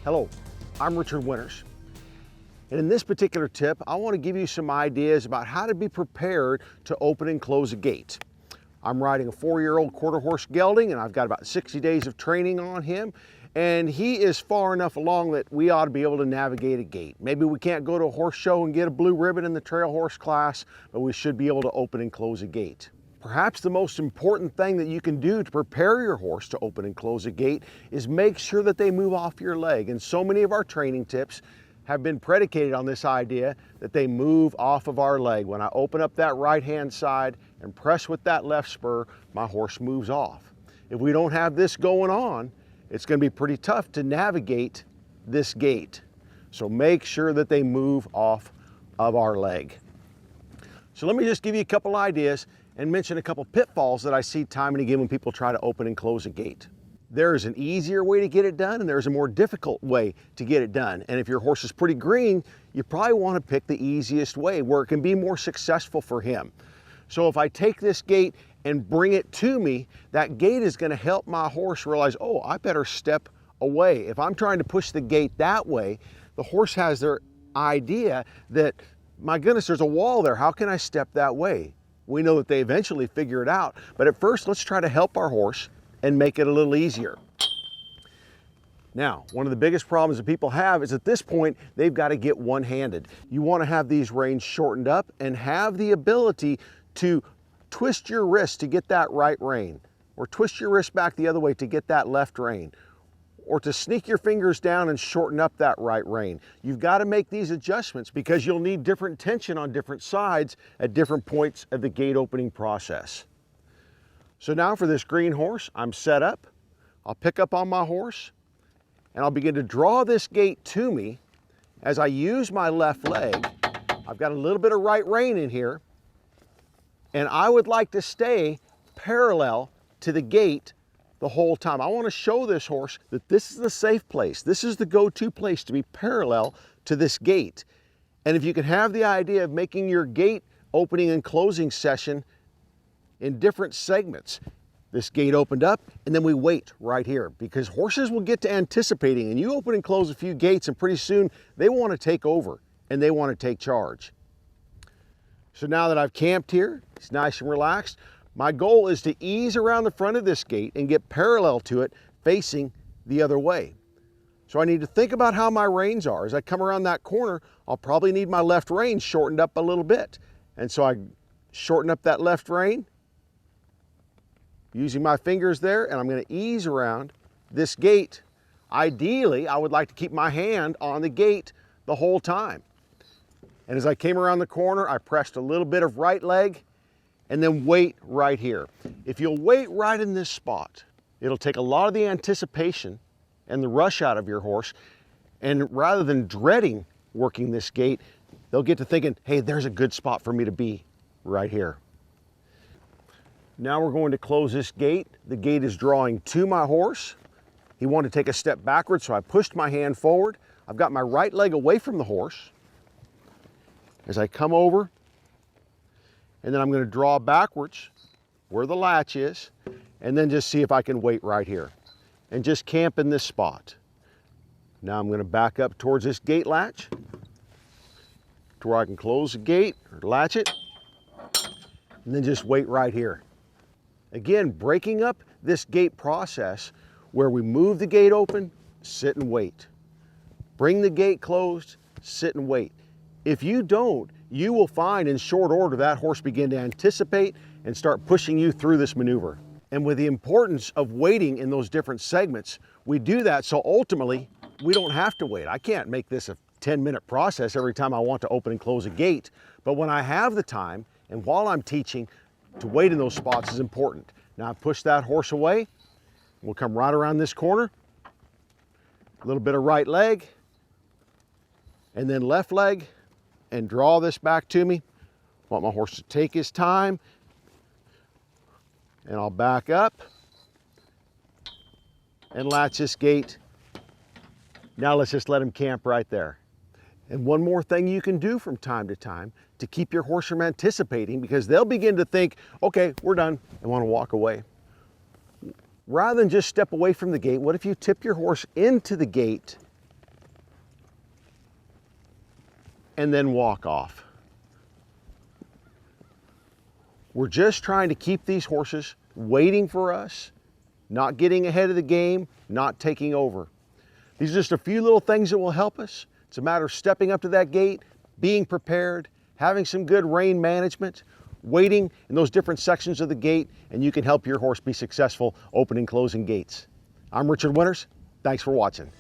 Hello, I'm Richard Winters. And in this particular tip, I want to give you some ideas about how to be prepared to open and close a gate. I'm riding a 4-year-old quarter horse gelding, and I've got about 60 days of training on him. And he is far enough along that we ought to be able to navigate a gate. Maybe we can't go to a horse show and get a blue ribbon in the trail horse class, but we should be able to open and close a gate. Perhaps the most important thing that you can do to prepare your horse to open and close a gate is make sure that they move off your leg. And so many of our training tips have been predicated on this idea that they move off of our leg. When I open up that right-hand side and press with that left spur, my horse moves off. If we don't have this going on, it's going to be pretty tough to navigate this gate. So make sure that they move off of our leg. So let me just give you a couple ideas and mention a couple pitfalls that I see time and again when people try to open and close a gate. There's an easier way to get it done, and there's a more difficult way to get it done. And if your horse is pretty green, you probably want to pick the easiest way where it can be more successful for him. So if I take this gate and bring it to me, that gate is going to help my horse realize, oh, I better step away. If I'm trying to push the gate that way, the horse has their idea that, my goodness, there's a wall there. How can I step that way? We know that they eventually figure it out, but at first let's try to help our horse and make it a little easier. Now, one of the biggest problems that people have is at this point, they've got to get one-handed. You want to have these reins shortened up and have the ability to twist your wrist to get that right rein, or twist your wrist back the other way to get that left rein, or to sneak your fingers down and shorten up that right rein. You've got to make these adjustments because you'll need different tension on different sides at different points of the gate opening process. So now for this green horse, I'm set up. I'll pick up on my horse and I'll begin to draw this gate to me as I use my left leg. I've got a little bit of right rein in here, and I would like to stay parallel to the gate the whole time. I want to show this horse that this is the safe place. This is the go-to place to be parallel to this gate. And if you can have the idea of making your gate opening and closing session in different segments. This gate opened up and then we wait right here, because horses will get to anticipating, and you open and close a few gates and pretty soon they want to take over and they want to take charge. So now that I've camped here, it's nice and relaxed. My goal is to ease around the front of this gate and get parallel to it facing the other way. So I need to think about how my reins are. As I come around that corner, I'll probably need my left rein shortened up a little bit. And so I shorten up that left rein using my fingers there, and I'm going to ease around this gate. Ideally, I would like to keep my hand on the gate the whole time. And as I came around the corner, I pressed a little bit of right leg and then wait right here. If you'll wait right in this spot, it'll take a lot of the anticipation and the rush out of your horse, and rather than dreading working this gate, they'll get to thinking, hey, there's a good spot for me to be right here. Now we're going to close this gate. The gate is drawing to my horse. He wanted to take a step backwards, so I pushed my hand forward. I've got my right leg away from the horse. As I come over, and then I'm going to draw backwards where the latch is, and then just see if I can wait right here and just camp in this spot. Now I'm going to back up towards this gate latch to where I can close the gate or latch it, and then just wait right here. Again, breaking up this gate process where we move the gate open, sit and wait. Bring the gate closed, sit and wait. If you don't, you will find in short order that horse begin to anticipate and start pushing you through this maneuver. And with the importance of waiting in those different segments, we do that so ultimately we don't have to wait. I can't make this a 10-minute process every time I want to open and close a gate, but when I have the time and while I'm teaching, to wait in those spots is important. Now I push that horse away. We'll come right around this corner. A little bit of right leg and then left leg, and draw this back to me. Want my horse to take his time, and I'll back up and latch this gate. Now let's just let him camp right there. And one more thing you can do from time to time to keep your horse from anticipating, because they'll begin to think, okay, we're done, and want to walk away. Rather than just step away from the gate, what if you tip your horse into the gate and then walk off. We're just trying to keep these horses waiting for us, not getting ahead of the game, not taking over. These are just a few little things that will help us. It's a matter of stepping up to that gate, being prepared, having some good rein management, waiting in those different sections of the gate, and you can help your horse be successful opening, closing gates. I'm Richard Winters. Thanks for watching.